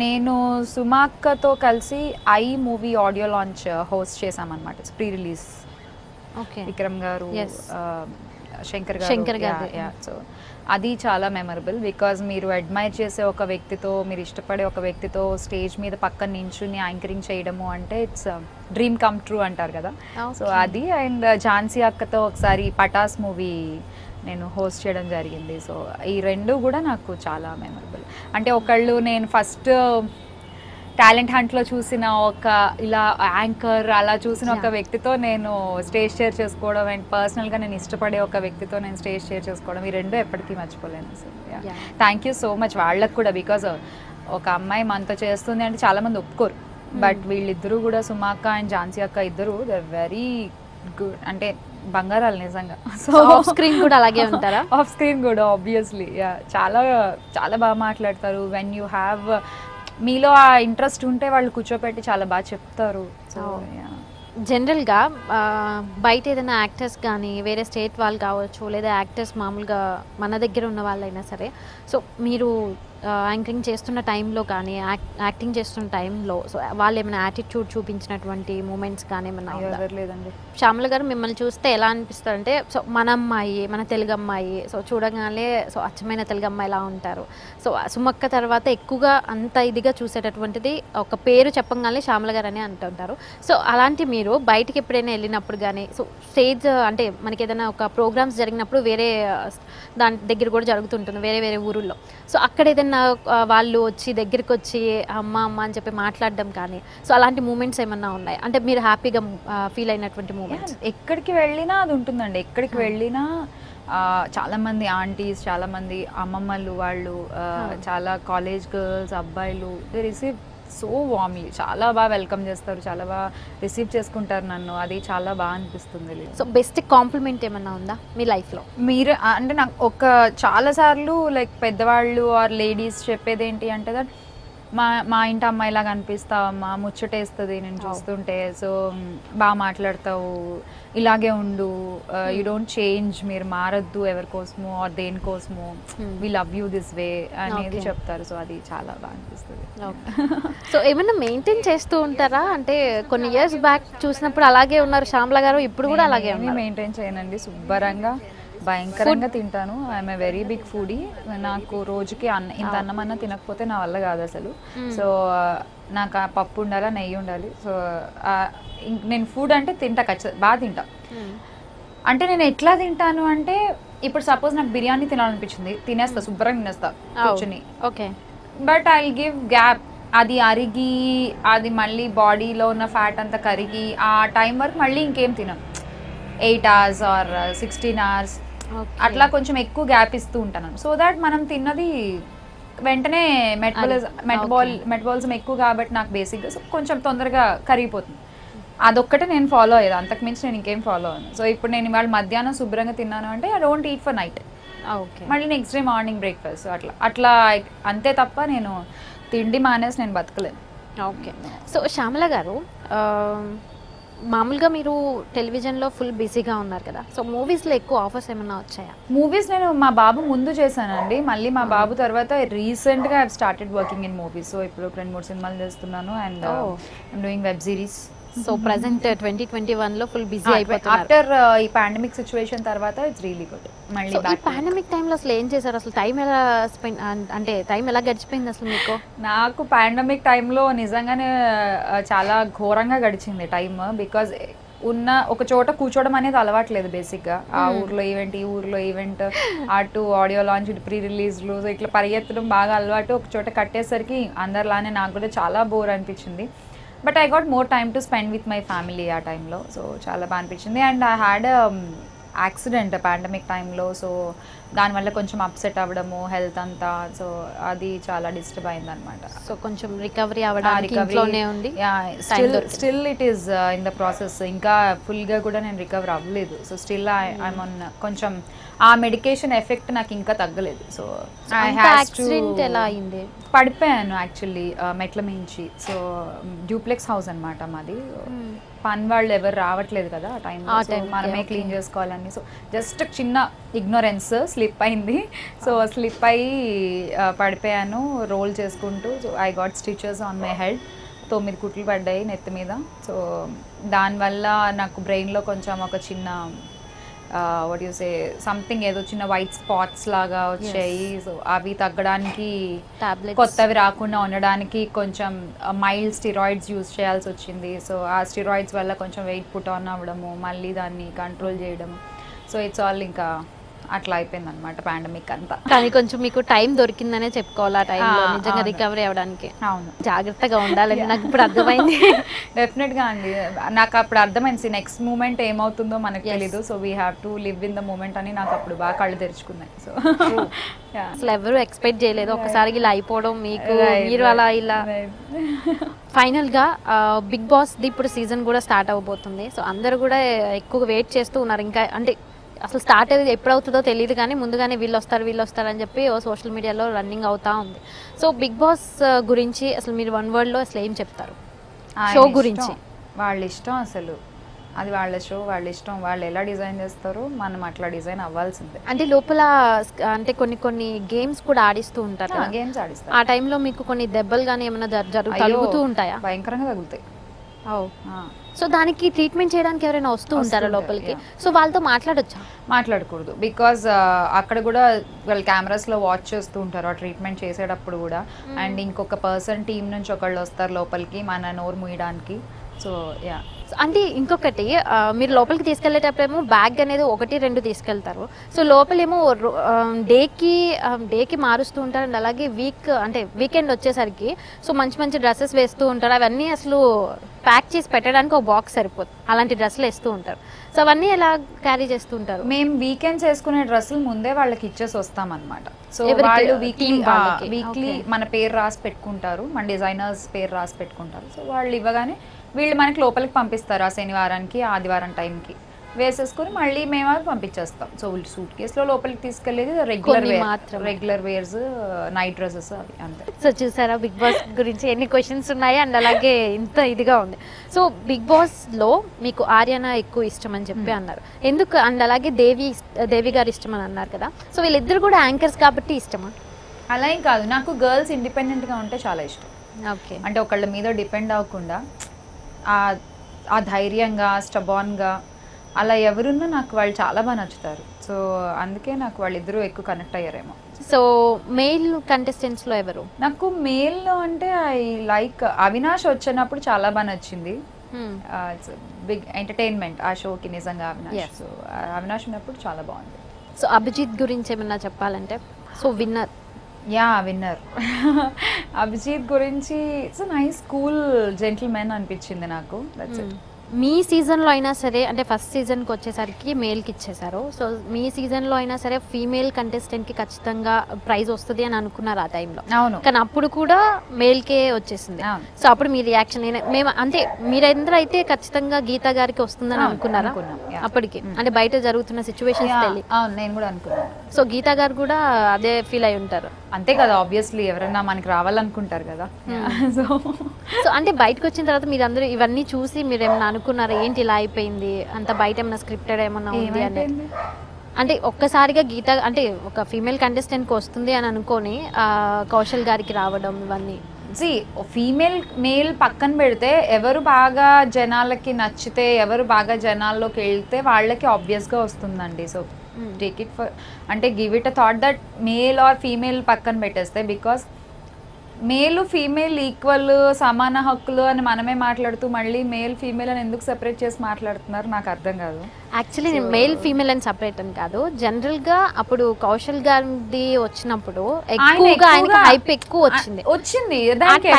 నేను సుమాక్కతో కలిసి I movie audio launch host చేశామన్నమాట. Pre release. Okay. Vikram garu, Shankar గారు. సో అది చాలా మెమరబుల్. బికాజ్ మీరు అడ్మైర్ చేసే ఒక వ్యక్తితో, మీరు ఇష్టపడే ఒక వ్యక్తితో స్టేజ్ మీద పక్కన నించుని యాంకరింగ్ చేయడము అంటే ఇట్స్ డ్రీమ్ కమ్ ట్రూ అంటారు కదా. సో అది. అండ్ ఝాన్సీ అక్కతో ఒకసారి పటాస్ మూవీ నేను హోస్ట్ చేయడం జరిగింది. సో ఈ రెండు కూడా నాకు చాలా మెమరబుల్. అంటే ఒకళ్ళు నేను ఫస్ట్ టాలెంట్ హంట్లో చూసిన ఒక ఇలా యాంకర్ అలా చూసిన ఒక వ్యక్తితో నేను స్టేజ్ షేర్ చేసుకోవడం, అండ్ పర్సనల్గా నేను ఇష్టపడే ఒక వ్యక్తితో నేను స్టేజ్ షేర్ చేసుకోవడం, ఈ రెండు ఎప్పటికీ మర్చిపోలేను. So thank you so much వాళ్ళకు కూడా. బికాజ్ ఒక అమ్మాయి మనతో చేస్తుంది అంటే చాలామంది ఒప్పుకోరు. బట్ వీళ్ళిద్దరూ కూడా, సుమాక్క అండ్ ఝాన్సీ అక్క ఇద్దరు, దే వెరీ గుడ్. అంటే బంగారాలు నిజంగా. సో ఆఫ్ స్క్రీన్ కూడా అలాగే ఉంటారా? ఆఫ్ స్క్రీన్ కూడా ఆబ్వియస్లీ. చాలా చాలా బాగా మాట్లాడతారు. వెన్ యూ హ్యావ్ మీలో ఆ ఇంట్రెస్ట్ ఉంటే వాళ్ళు కూర్చోపెట్టి చాలా బాగా చెప్తారు. సో జనరల్గా బయట ఏదైనా యాక్టర్స్ కానీ వేరే స్టేట్ వాళ్ళు కావచ్చు, లేదా యాక్టర్స్ మామూలుగా మన దగ్గర ఉన్న వాళ్ళైనా సరే, సో మీరు యాంకరింగ్ చేస్తున్న టైంలో కానీ యాక్టింగ్ చేస్తున్న టైంలో సో వాళ్ళు ఏమైనా యాటిట్యూడ్ చూపించినటువంటి మూమెంట్స్ కానీ ఏమైనా? లేదండి. శ్యామల గారు మిమ్మల్ని చూస్తే ఎలా అనిపిస్తుంది అంటే, సో మన అమ్మాయి, మన తెలుగు అమ్మాయి, సో చూడగానే సో అచ్చమైన తెలుగు అమ్మాయి ఎలా ఉంటారు. సో సుమక్క తర్వాత ఎక్కువగా అంత ఇదిగా చూసేటటువంటిది ఒక పేరు చెప్పగానే శ్యామల గారు అని అంటుంటారు. సో అలాంటి మీరు బయటికి ఎప్పుడైనా వెళ్ళినప్పుడు కానీ, సో స్టేజ్ అంటే మనకి ఏదైనా ఒక ప్రోగ్రామ్స్ జరిగినప్పుడు వేరే దాని దగ్గర కూడా జరుగుతుంటుంది వేరే వేరే ఊరుల్లో. సో అక్కడ ఏదైనా వాళ్ళు వచ్చి దగ్గరికి వచ్చి అమ్మ అమ్మ అని చెప్పి మాట్లాడడం కానీ, సో అలాంటి మూమెంట్స్ ఏమన్నా ఉన్నాయి అంటే మీరు హ్యాపీగా ఫీల్ అయినటువంటి మూమెంట్స్? ఎక్కడికి వెళ్ళినా అది ఉంటుందండి. ఎక్కడికి వెళ్ళినా చాలామంది ఆంటీస్, చాలామంది అమ్మమ్మలు, వాళ్ళు చాలా కాలేజ్ గర్ల్స్, అబ్బాయిలు, దే రిసీవ్ సో వార్మ్లీ. చాలా బాగా వెల్కమ్ చేస్తారు, చాలా బాగా రిసీవ్ చేసుకుంటారు నన్ను. అది చాలా బాగా అనిపిస్తుంది. సో బెస్ట్ కాంప్లిమెంట్ ఏమన్నా ఉందా మీ లైఫ్లో? మీరు అంటే నాకు చాలాసార్లు లైక్ పెద్దవాళ్ళు ఆర్ లేడీస్ చెప్పేది ఏంటి అంటే దట్ మా ఇంటి అమ్మాయిలాగా అనిపిస్తావమ్మా, ముచ్చటేస్తుంది నేను చూస్తుంటే, సో బాగా మాట్లాడతావు, ఇలాగే ఉండు, యూ డోంట్ చేంజ్, మీరు మారద్దు ఎవరికోసమో ఆర్ దేనికోసమో, we love you this way అనేది చెప్తారు. సో అది చాలా బాగా అనిపిస్తుంది. సో ఏమైనా మెయింటైన్ చేస్తూ ఉంటారా? అంటే కొన్ని ఇయర్స్ బ్యాక్ చూసినప్పుడు అలాగే ఉన్నారు శ్యామల గారు, ఇప్పుడు కూడా అలాగే ఉన్నారు. మెయింటైన్ చేయనండి, శుభ్రంగా భయంకరంగా తింటాను. I'm a very big foodie. నాకు రోజుకి ఇంత అన్నం అన్న తినకపోతే నా వల్ల కాదు అసలు. సో నాకు ఆ పప్పు ఉండాలా, నెయ్యి ఉండాలి. సో నేను ఫుడ్ అంటే తింటా, ఖచ్చితంగా బాగా తింటా. అంటే నేను ఎట్లా తింటాను అంటే, ఇప్పుడు సపోజ్ నాకు బిర్యానీ తినాలనిపించింది, తినేస్తా, శుభ్రంగా తినేస్తా కూర్చుని. Okay, but I will give gap. అది అరిగి అది మళ్ళీ బాడీలో ఉన్న ఫ్యాట్ అంతా కరిగి ఆ టైం వరకు మళ్ళీ ఇంకేం తినను. 8 hours ఆర్ 16 hours అట్లా కొంచెం ఎక్కువ గ్యాప్ ఇస్తూ ఉంటాను. సో దాట్ మనం తిన్నది వెంటనే మెటబాలిజం ఎక్కువ కాబట్టి నాకు బేసిక్గా కొంచెం తొందరగా కరిగిపోతుంది. అదొక్కటే నేను ఫాలో అయ్యేది, అంతకుమించి నేను ఇంకేం ఫాలో అయ్యాను. సో ఇప్పుడు నేను ఇవాళ మధ్యాహ్నం శుభ్రంగా తిన్నాను అంటే I don't eat for night, మళ్ళీ నెక్స్ట్ డే మార్నింగ్ బ్రేక్ఫాస్ట్. అట్లా అంతే తప్ప నేను తిండి మానేసి నేను బతకలేను. ఓకే. సో శ్యామల గారు, మామూలుగా మీరు టెలివిజన్లో ఫుల్ బిజీగా ఉన్నారు కదా, సో మూవీస్లో ఎక్కువ ఆఫర్స్ ఏమైనా వచ్చాయా? మూవీస్ నేను మా బాబు ముందు చేశానండి, మళ్ళీ మా బాబు తర్వాత రీసెంట్గా I started working in movies. So ఇప్పుడు 2-3 సినిమాలు చేస్తున్నాను and I'm doing web series. So present 2021లో ఫుల్ బిజీ అయిపోతున్నారు. ఆఫ్టర్ ఈ పాండమిక్ సిచ్యువేషన్ తర్వాత ఇట్స్ రియలీ గుడ్. మళ్ళీ ఈ పాండమిక్ టైంలో అసలు ఏం చేశారు? అసలు టైం ఎలా స్పెండ్, అంటే టైం ఎలా గడిచిపోయింది అసలు మీకు? నాకు పాండమిక్ టైంలో నిజంగానే చాలా ఘోరంగా గడిచింది టైం. బికాజ్ ఒక చోట కూర్చోవడం అనేది అలవాట్లేదు బేసిక్గా. ఆ ఊర్లో ఈవెంట్, ఈ ఊర్లో ఈవెంట్, అటు ఆడియో లాంచ్, ఇటు ప్రీ రిలీజ్లు, ఇట్లా పరిగెత్తడం బాగా అలవాటు. ఒక చోట కట్టేసరికి అందరిలానే నాకు కూడా చాలా బోర్ అనిపించింది. But I got more time to spend with my family ఆ టైంలో. సో చాలా బాగా అనిపించింది. And I had accident pandemic టైంలో. సో దానివల్ల కొంచెం అప్సెట్ అవ్వడము, హెల్త్ అంతా, సో అది చాలా డిస్టర్బ్ అయింది అనమాట. సో కొంచెం రికవరీ అవ్వడానికి ఇంట్లోనే ఉంది. Still it is in the process. ఇంకా ఫుల్గా కూడా నేను రికవర్ అవ్వలేదు. సో స్టిల్ ఐఎమ్ ఆన్ కొంచెం ఆ మెడికేషన్ ఎఫెక్ట్ నాకు ఇంకా తగ్గలేదు. సో యాక్సిడెంట్ ఎలా అయింది? పడిపోయాను యాక్చువల్లీ మెట్ల మించి. సో డ్యూప్లెక్స్ హౌస్ అనమాట మాది. పని వాళ్ళు ఎవరు రావట్లేదు కదా ఆ టైంలో, మనమే క్లీన్ చేసుకోవాలని. సో జస్ట్ చిన్న ఇగ్నోరెన్స్, స్లిప్ అయింది. సో స్లిప్ అయ్యి పడిపోయాను రోల్ చేసుకుంటూ. So I got stitches on my head, 9 కుట్లు పడ్డాయి నెత్తి మీద. సో దానివల్ల నాకు బ్రెయిన్లో కొంచెం ఒక చిన్న వాట్ యు సే సంథింగ్, ఏదో చిన్న వైట్ స్పాట్స్ లాగా వచ్చాయి. సో అవి తగ్గడానికి, కొత్తవి రాకుండా ఉండడానికి కొంచెం మైల్డ్ స్టిరాయిడ్స్ యూజ్ చేయాల్సి వచ్చింది. సో ఆ స్టిరాయిడ్స్ వల్ల కొంచెం వెయిట్ పుట్ ఆన్ అవ్వడము, మళ్ళీ దాన్ని కంట్రోల్ చేయడం. సో ఇట్స్ ఆల్ ఇంకా అట్లా అయిపోయింది అనమాట పాండమిక్ అంతా. కానీ కొంచెం మీకు టైం దొరికిందనే చెప్పుకోవాలి ఆ టైంలో నిజంగా రికవరీ అవ్వడానికి. అవును, జాగ్రత్తగా ఉండాలని నాకు ఇప్పుడు అర్థమైంది. డెఫినెట్గా అండి, నాకు అప్పుడు అర్థమైంది నెక్స్ట్ మూమెంట్ ఏమవుతుందో మనకు తెలీదు. So we have to live in the moment అని నాకు అప్పుడు బాగా కళ్ళు తెరుచుకున్నాయి. సో అసలు ఎవరు ఎక్స్పెక్ట్ చేయలేదు ఒకసారి ఇలా అయిపోవడం మీకు, మీరు అలా ఇలా. ఫైనల్గా బిగ్ బాస్ ది ఇప్పుడు సీజన్ కూడా స్టార్ట్ అవ్వబోతుంది. సో అందరూ కూడా ఎక్కువ వెయిట్ చేస్తూ ఉన్నారు. ఇంకా అంటే అసలు స్టార్ట్ అయ్యేది ఎప్పుడవుతుందో తెలియదు, కానీ ముందుగానే వీళ్ళు వస్తారు అని చెప్పి సోషల్ మీడియాలో రన్నింగ్ అవుతా ఉంది. సో బిగ్ బాస్ గురించి అసలు మీరు 1 wordలో అసలు ఏం చెప్తారు షో గురించి? వాళ్ళ ఇష్టం, అసలు అది వాళ్ళ షో, వాళ్ళ ఇష్టం. వాళ్ళు ఎలా డిజైన్ చేస్తారో మనం అట్లా డిజైన్ అవ్వాల్సిందే. అంటే లోపల అంటే కొన్ని గేమ్స్ కూడా ఆడిస్తూ ఉంటారు, గేమ్స్ ఆడిస్తారు. ఆ టైంలో మీకు కొన్ని దెబ్బలు కానీ ఏమైనా జరుగుతూ ఉంటాయా? భయంకరంగా తగులుతాయి. సో దానికి ట్రీట్మెంట్ చేయడానికి ఎవరైనా వస్తూ ఉంటారా లోపలికి? సో వాళ్ళతో మాట్లాడొచ్చా? మాట్లాడకూడదు, బికాజ్ అక్కడ కూడా వాళ్ళు కెమెరాస్లో వాచ్ చేస్తూ ఉంటారు ఆ ట్రీట్మెంట్ చేసేటప్పుడు కూడా. అండ్ ఇంకొక పర్సన్ టీం నుంచి ఒకళ్ళు వస్తారు లోపలికి మన నోరు మూయడానికి. సో యా, అంటే ఇంకొకటి, మీరు లోపలికి తీసుకెళ్లేటప్పుడేమో బ్యాగ్ అనేది 1-2 తీసుకెళ్తారు. సో లోపలేమో డేకి మారుస్తూ ఉంటారు. అండ్ అలాగే వీకెండ్ వచ్చేసరికి సో మంచి డ్రెస్సెస్ వేస్తూ ఉంటారు. అవన్నీ అసలు ప్యాక్ చేసి పెట్టడానికి ఒక బాక్స్ సరిపోతుంది, అలాంటి డ్రెస్సులు వేస్తూ ఉంటారు. సో అవన్నీ ఎలా క్యారీ చేస్తూ ఉంటారు? మేము వీకెండ్స్ వేసుకునే డ్రెస్సులు ముందే వాళ్ళకి ఇచ్చేసి వస్తామన్నమాట. సో వాళ్ళు వీక్లీ మన పేరు రాసి పెట్టుకుంటారు, మన డిజైనర్స్ పేరు రాసి పెట్టుకుంటారు. సో వాళ్ళు ఇవ్వగానే వీళ్ళు మనకి లోపలికి పంపిస్తారు ఆ శనివారానికి, ఆదివారం టైంకి. వేసేసుకుని మళ్ళీ మేము పంపించేస్తాం. సో సూట్ కేసులో లోపలికి తీసుకెళ్ళేది రెగ్యులర్ వేర్స్, నైట్ డ్రెస్సెస్ అవి అంతే. సో చూసారా బిగ్ బాస్ గురించి ఎన్ని క్వశ్చన్స్ ఉన్నాయి అండ్ అలాగే ఇంత ఇదిగా ఉంది. సో బిగ్ బాస్లో మీకు ఆర్యన ఎక్కువ ఇష్టం అని చెప్పి అన్నారు, ఎందుకు? అండ్ అలాగే దేవి గారు ఇష్టం అని అన్నారు కదా, సో వీళ్ళిద్దరు కూడా యాంకర్స్ కాబట్టి ఇష్టమా? అలా ఏం కాదు, నాకు గర్ల్స్ ఇండిపెండెంట్గా ఉంటే చాలా ఇష్టం. ఓకే, అంటే ఒకళ్ళ మీద డిపెండ్ అవ్వకుండా ఆ ధైర్యంగా స్టబాన్గా అలా ఎవరున్నా నాకు వాళ్ళు చాలా బాగా నచ్చుతారు. సో అందుకే నాకు వాళ్ళిద్దరూ ఎక్కువ కనెక్ట్ అయ్యారేమో. సో మెయిల్ కంటెస్టెంట్స్లో ఎవరు? నాకు మేల్లో అంటే ఐ లైక్ అవినాష్ వచ్చినప్పుడు చాలా బాగా నచ్చింది. ఇట్స్ బిగ్ ఎంటర్టైన్మెంట్ ఆ షోకి నిజంగా అవినాష్. సో అవినాష్ ఉన్నప్పుడు చాలా బాగుంది. సో అభిజిత్ గురించి ఏమన్నా చెప్పాలంటే, సో విన్నర్ అభిజిత్ గురించి ఇట్స్ నైస్ కూల్ జెంటిల్మెన్ అనిపించింది నాకు. That's it. మీ సీజన్లో అయినా సరే, అంటే ఫస్ట్ సీజన్కి వచ్చేసరికి మేల్కి ఇచ్చేసారు, సో మీ సీజన్లో అయినా సరే ఫీమేల్ కంటెస్టెంట్కి ఖచ్చితంగా ప్రైజ్ వస్తుంది అని అనుకున్నారు ఆ టైంలో. అవును, కానీ అప్పుడు కూడా మేల్కే వచ్చేసింది. సో అప్పుడు మీ రియాక్షన్ మేము అంటే మీరందరూ అయితే ఖచ్చితంగా గీతా గారికి వస్తుందని అనుకున్నారా అప్పటికి? అంటే బయట జరుగుతున్న సిచ్యువేషన్స్ తెలియ. నేను కూడా అనుకున్నాను. సో గీతా గారు కూడా అదే ఫీల్ అయి ఉంటారు అంతే కదా, ఆబ్వియస్లీ ఎవరైనా మనకి రావాలనుకుంటారు కదా. సో అంటే బయటకు వచ్చిన తర్వాత మీరందరూ ఇవన్నీ చూసి మీరు ఏమైనా అనుకున్నారా, ఏంటి ఇలా అయిపోయింది, అంత బయట ఏమైనా స్క్రిప్టెడ్ ఏమన్నా ఉంది అని? అంటే ఒక్కసారిగా గీత అంటే ఒక ఫీమేల్ కంటెస్టెంట్కి వస్తుంది అని అనుకొని కౌశల్ గారికి రావడం ఇవన్నీ. ఫీమేల్ మేల్ పక్కన పెడితే ఎవరు బాగా జనాలకి నచ్చితే, ఎవరు బాగా జనాల్లోకి వెళ్తే వాళ్ళకి ఆబ్వియస్గా వస్తుందండి. సో టేక్ ఇట్ ఫర్ అంటే give it a thought that male or female పక్కన పెట్టేస్తే, బికాస్ మేలు ఫీమేల్ ఈక్వల్ సమాన హక్కులు అని మనమే మాట్లాడుతూ మళ్ళీ మేల్ ఫీమేల్ అని ఎందుకు సెపరేట్ చేసి మాట్లాడుతున్నారు నాకు అర్థం కాదు. యాక్చువల్లీ నేను మేల్ ఫీమేల్ అని సెపరేట్ అని కాదు, జనరల్గా అప్పుడు కౌశల్ గారిది వచ్చినప్పుడు ఎక్కువగా ఆయనకి హైప్ ఎక్కువ వచ్చింది దానికి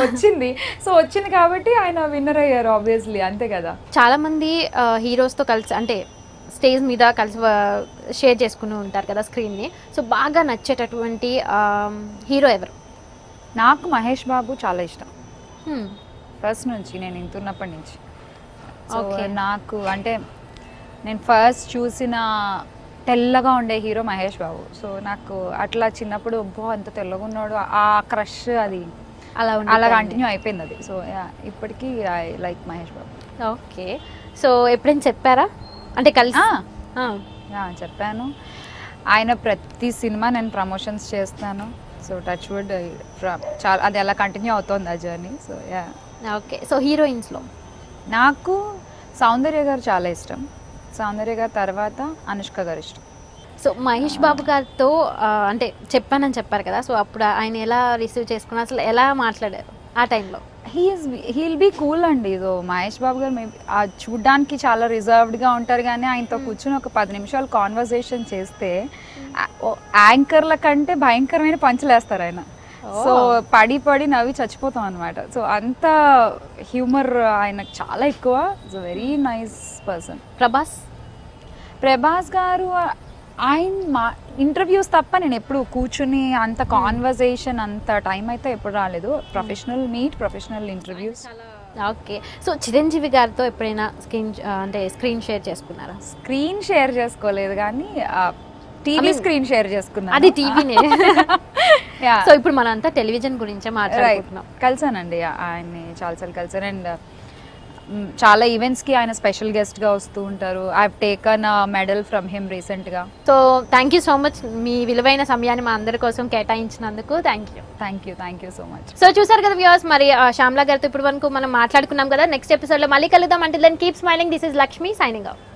వచ్చింది. సో వచ్చింది కాబట్టి ఆయన విన్నర్ అయ్యారు ఆబ్వియస్లీ, అంతే కదా. చాలా మంది హీరోస్తో కలిసి అంటే స్టేజ్ మీద కలిసి షేర్ చేసుకుని ఉంటారు కదా స్క్రీన్ని. సో బాగా నచ్చేటటువంటి హీరో ఎవరు? నాకు మహేష్ బాబు చాలా ఇష్టం ఫస్ట్ నుంచి, నేను ఇంతున్నప్పటి నుంచి. సో నాకు అంటే నేను ఫస్ట్ చూసిన తెల్లగా ఉండే హీరో మహేష్ బాబు. సో నాకు అట్లా చిన్నప్పుడు అంత తెల్లగా ఉన్నాడు ఆ క్రష్ అది అలా కంటిన్యూ అయిపోయింది అది. సో ఇప్పటికీ I like Mahesh Babu. Okay, so ఎప్పుడైనా చెప్పారా అంటే కలిసి? చెప్పాను, ఆయన ప్రతి సినిమా నేను ప్రమోషన్స్ చేస్తాను. సో టచ్ వుడ్ చాలా అది అలా కంటిన్యూ అవుతుంది ఆ జర్నీ. సో ఓకే, సో హీరోయిన్స్లో నాకు సౌందర్య గారు చాలా ఇష్టం. సౌందర్య గారు తర్వాత అనుష్క గారు ఇష్టం. సో మహేష్ బాబు గారితో అంటే చెప్పానని చెప్పారు కదా, సో అప్పుడు ఆయన ఎలా రిసీవ్ చేసుకున్నారు, అసలు ఎలా మాట్లాడారు ఆ టైంలో? హీల్ బీ కూల్ అండి. సో మహేష్ బాబు గారు చూడ్డానికి చాలా రిజర్వ్డ్గా ఉంటారు, కానీ ఆయనతో కూర్చొని ఒక 10 నిమిషాలు కాన్వర్సేషన్ చేస్తే యాంకర్ల కంటే భయంకరమైన పంచులేస్తారు ఆయన. సో పడి నవ్వి చచ్చిపోతాం అనమాట. సో అంత హ్యూమర్ ఆయనకు చాలా ఎక్కువ. It's very nice person. Prabhas గారు ఆయన ఇంటర్వ్యూస్ తప్ప నేను ఎప్పుడు కూర్చుని అంత కాన్వర్సేషన్ అంత టైం అయితే ఎప్పుడు రాలేదు. Professional interviews. Okay, so Chiranjeevi గారితో ఎప్పుడైనా స్క్రీన్ షేర్ చేసుకున్నారా? స్క్రీన్ షేర్ చేసుకోలేదు కానీ టీవీ స్క్రీన్ షేర్ చేసుకున్నాను. అది టీవీనే. సో ఇప్పుడు మనంతా టెలివిజన్ గురించే మాట్లాడుకుంటున్నాం. కలిసానండి ఆయన్ని చాలాసార్లు కలిసాను. అండ్ చాలా ఈవెంట్స్కి ఆయన స్పెషల్ గెస్ట్గా వస్తూ ఉంటారు. I have taken a medal from him రీసెంట్గా. So thank you so much మీ విలువైన సమయాన్ని మా అందరి కోసం కేటాయించినందుకు. Thank you so much. So చూసారు కదా వ్యూవర్స్, మరి శ్యామ్లా గారితో ఇప్పుడు వరకు మనం మాట్లాడుకున్నాం కదా. నెక్స్ట్ ఎపిసోడ్లో మళ్ళీ కలుద్దాం. అంటే then keep smiling. This is Lakshmi signing of.